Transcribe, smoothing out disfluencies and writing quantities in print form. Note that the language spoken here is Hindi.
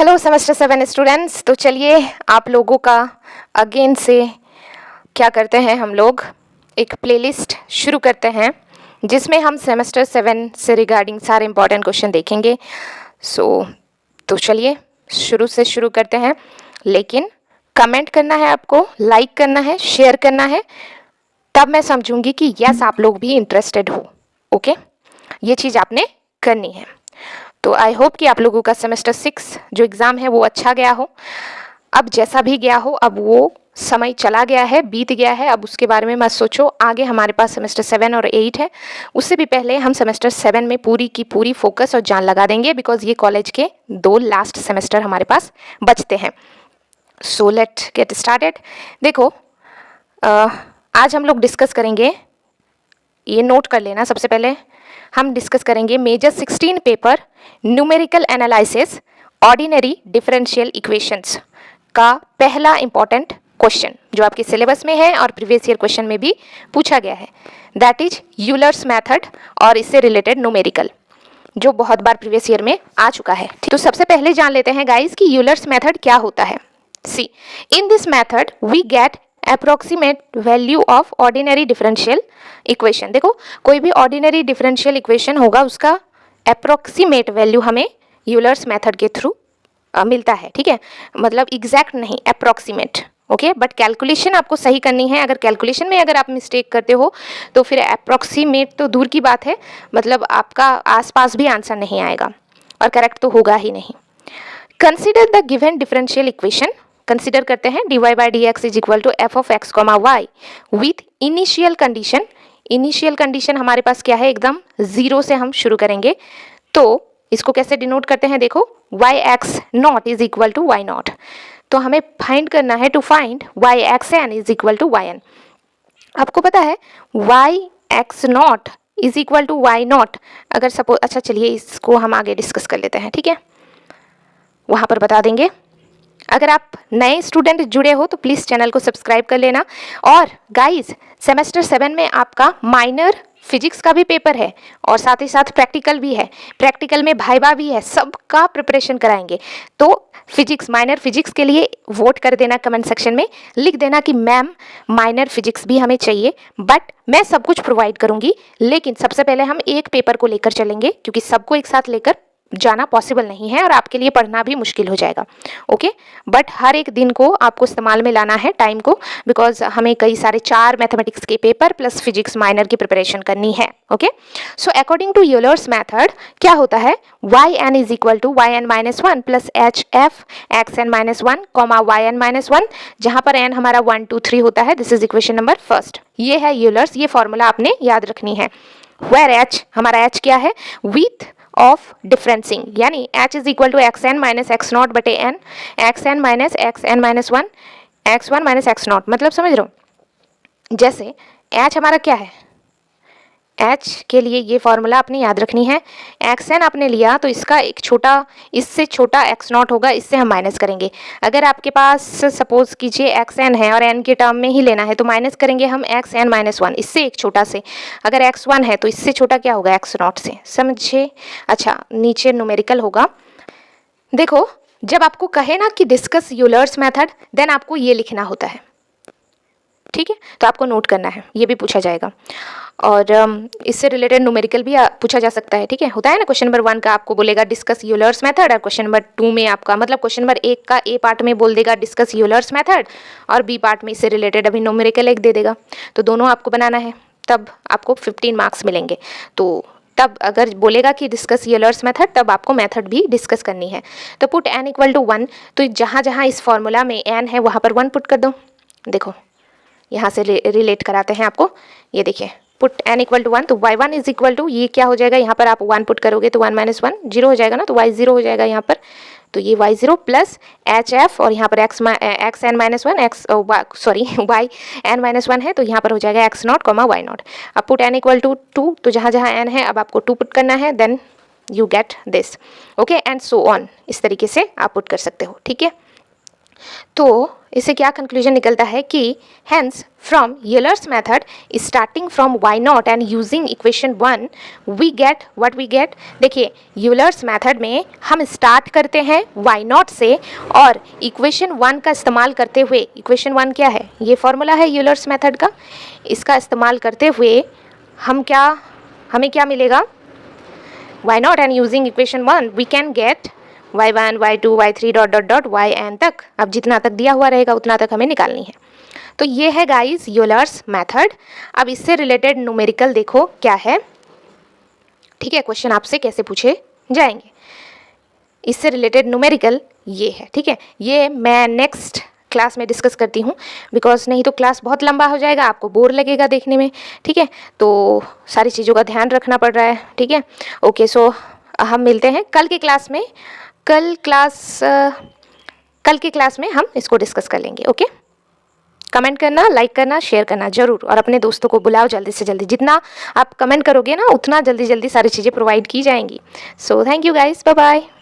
Hello semester 7 students. तो चलिए आप लोगों का अगेन से क्या करते हैं, हम लोग एक प्लेलिस्ट शुरू करते हैं जिसमें हम सेमेस्टर 7 से रिगार्डिंग सारे इंपॉर्टेंट क्वेश्चन देखेंगे। तो चलिए शुरू से शुरू करते हैं, लेकिन कमेंट करना है आपको, लाइक करना है, शेयर करना है, तब मैं समझूंगी कि यस आप लोग भी इंटरेस्टेड हो। ओके, ये चीज़ आपने करनी है। तो आई होप कि आप लोगों का सेमेस्टर 6 जो एग्ज़ाम है वो अच्छा गया हो। अब जैसा भी गया हो, अब वो समय चला गया है, बीत गया है, अब उसके बारे में मत सोचो। आगे हमारे पास सेमेस्टर 7 और 8 है। उससे भी पहले हम सेमेस्टर 7 में पूरी की पूरी फोकस और जान लगा देंगे, बिकॉज ये कॉलेज के 2 लास्ट सेमेस्टर हमारे पास बचते हैं। So let get started. देखो, आज हम लोग डिस्कस करेंगे, ये नोट कर लेना, सबसे पहले हम डिस्कस करेंगे major 16 paper numerical analysis ordinary differential equations का पहला इंपॉर्टेंट क्वेश्चन जो आपके सिलेबस में है और प्रीवियस ईयर क्वेश्चन में भी पूछा गया है, दैट इज यूलर्स मेथड और इससे रिलेटेड न्यूमेरिकल, जो बहुत बार प्रीवियस ईयर में आ चुका है। तो सबसे पहले जान लेते हैं गाइस कि यूलर्स मेथड क्या होता है। See, in this method we get approximate value of ordinary differential equation. देखो, कोई भी ऑर्डिनरी डिफरेंशियल इक्वेशन होगा, उसका अप्रोक्सीमेट वैल्यू हमें यूलर्स मेथड के थ्रू मिलता है। ठीक है, मतलब एग्जैक्ट नहीं, अप्रोक्सीमेट। ओके, बट कैलकुलेशन आपको सही करनी है। अगर कैलकुलेशन में अगर आप मिस्टेक करते हो तो फिर अप्रोक्सीमेट तो दूर की बात है, मतलब आपका आसपास भी आंसर नहीं आएगा और करेक्ट तो होगा ही नहीं। Consider the given differential equation, consider करते हैं dy by dx is equal to F of X comma Y with initial condition. Initial condition हमारे पास क्या है, एकदम जीरो से हम शुरू करेंगे। तो इसको कैसे डिनोट करते हैं, देखो, Y X naught is equal to Y naught. तो हमें फाइंड करना है, to find Y X N is equal to Y N. आपको पता है Y X naught is equal to Y naught, अगर सपोज, अच्छा चलिए इसको हम आगे डिस्कस कर लेते हैं, ठीक है, वहाँ पर बता देंगे। अगर आप नए स्टूडेंट जुड़े हो तो प्लीज़ चैनल को सब्सक्राइब कर लेना। और गाइस, सेमेस्टर 7 में आपका माइनर फिजिक्स का भी पेपर है और साथ ही साथ प्रैक्टिकल भी है। प्रैक्टिकल में भाइबा भी है, सबका प्रिपरेशन कराएंगे। तो फिजिक्स, माइनर फिजिक्स के लिए वोट कर देना, कमेंट सेक्शन में लिख देना कि मैम माइनर फिजिक्स भी हमें चाहिए, बट मैं सब कुछ प्रोवाइड करूंगी। लेकिन सबसे पहले हम एक पेपर को लेकर चलेंगे, क्योंकि सबको एक साथ लेकर जाना पॉसिबल नहीं है और आपके लिए पढ़ना भी मुश्किल हो जाएगा। ओके, बट हर एक दिन को आपको इस्तेमाल में लाना है टाइम को, बिकॉज हमें कई सारे 4 मैथमेटिक्स के पेपर प्लस फिजिक्स माइनर की प्रिपरेशन करनी है। Okay, so according to Euler's method क्या होता है, Y N is equal to Y N minus one plus H F X N minus one comma Y N minus one, जहाँ पर एन हमारा 1 2 3 होता है। This is equation number first. ये है यूलर्स, ये फॉर्मूला आपने याद रखनी है। वेयर एच, हमारा एच क्या है, विथ ऑफ डिफरेंसिंग, यानी h is equal to x N minus x nought बटे n, x N minus x N minus one, x one minus x nought. मतलब समझ रहे हो, जैसे h हमारा क्या है, h के लिए ये फॉर्मूला आपने याद रखनी है। एक्स एन आपने लिया तो इसका एक छोटा, इससे छोटा एक्स नॉट होगा, इससे हम माइनस करेंगे। अगर आपके पास सपोज कीजिए एक्स एन है और एन के टर्म में ही लेना है तो माइनस करेंगे हम एक्स एन माइनस वन, इससे एक छोटा से। अगर एक्स वन है तो इससे छोटा क्या होगा, एक्स नॉट से, समझे। अच्छा, नीचे न्यूमेरिकल होगा। देखो, जब आपको कहे ना कि डिस्कस यूलर्स मेथड, देन आपको ये लिखना होता है, ठीक है। तो आपको नोट करना है, ये भी पूछा जाएगा। और इससे रिलेटेड न्यूमेरिकल भी पूछा जा सकता है, ठीक है। होता है ना, क्वेश्चन नंबर 1 का आपको बोलेगा डिस्कस यूलर्स मेथड, और क्वेश्चन नंबर 2 में आपका, मतलब क्वेश्चन नंबर 1 का ए पार्ट में बोल देगा डिस्कस यूलर्स मेथड, और बी पार्ट में इससे रिलेटेड अभी न्यूमेरिकल एक दे देगा। तो दोनों आपको बनाना है, तब आपको 15 मार्क्स मिलेंगे। तो तब अगर बोलेगा कि डिस्कस यूलर्स मेथड, तब आपको मेथड भी डिस्कस करनी है। तो पुट एन इक्वल टू 1, तो जहाँ जहाँ इस फॉर्मूला में एन है वहाँ पर 1 पुट कर दो। देखो, यहाँ से रिलेट कराते हैं आपको, ये देखिए, पुट एन इक्वल टू 1, तो Y one is equal to, ये क्या हो जाएगा, यहाँ पर आप 1 पुट करोगे तो 1 माइनस 1 जीरो हो जाएगा ना, तो वाई जीरो हो जाएगा यहाँ पर। तो ये Y zero plus H F, और यहाँ पर X N minus one, sorry Y N minus one है, तो यहाँ पर हो जाएगा X naught comma Y naught. अब पुट एन इक्वल टू 2, तो जहाँ जहाँ एन है अब आपको 2 पुट करना है, then you get this. Okay, and so on, इस तरीके से आप पुट कर सकते हो, ठीक है। तो इससे क्या कंक्लूजन निकलता है कि hence from Euler's method starting from Y not and using equation 1 we get what we get. देखिए यूलर्स मेथड में हम स्टार्ट करते हैं वाई नॉट से और इक्वेशन 1 का इस्तेमाल करते हुए, इक्वेशन 1 क्या है, ये फॉर्मूला है यूलर्स मेथड का, इसका इस्तेमाल करते हुए हमें क्या मिलेगा, Y not and using equation 1 we can get y1, y2, y3 dot dot dot yn तक। अब जितना तक दिया हुआ रहेगा उतना तक हमें निकालनी है। तो ये है गाइस यूलर्स मेथड। अब इससे रिलेटेड न्यूमेरिकल देखो क्या है, ठीक है, क्वेश्चन आपसे कैसे पूछे जाएंगे। इससे रिलेटेड न्यूमेरिकल ये है, ठीक है, ये मैं नेक्स्ट क्लास में डिस्कस करती हूँ, बिकॉज नहीं तो क्लास बहुत लंबा हो जाएगा, आपको बोर लगेगा देखने में, ठीक है। तो सारी चीज़ों का ध्यान रखना पड़ रहा है, ठीक है। ओके, सो हम मिलते हैं कल की क्लास में। कल की क्लास में हम इसको डिस्कस कर लेंगे। ओके, कमेंट करना, लाइक करना, शेयर करना जरूर, और अपने दोस्तों को बुलाओ जल्दी से जल्दी। जितना आप कमेंट करोगे ना उतना जल्दी जल्दी सारी चीज़ें प्रोवाइड की जाएंगी। So thank you guys, bye bye.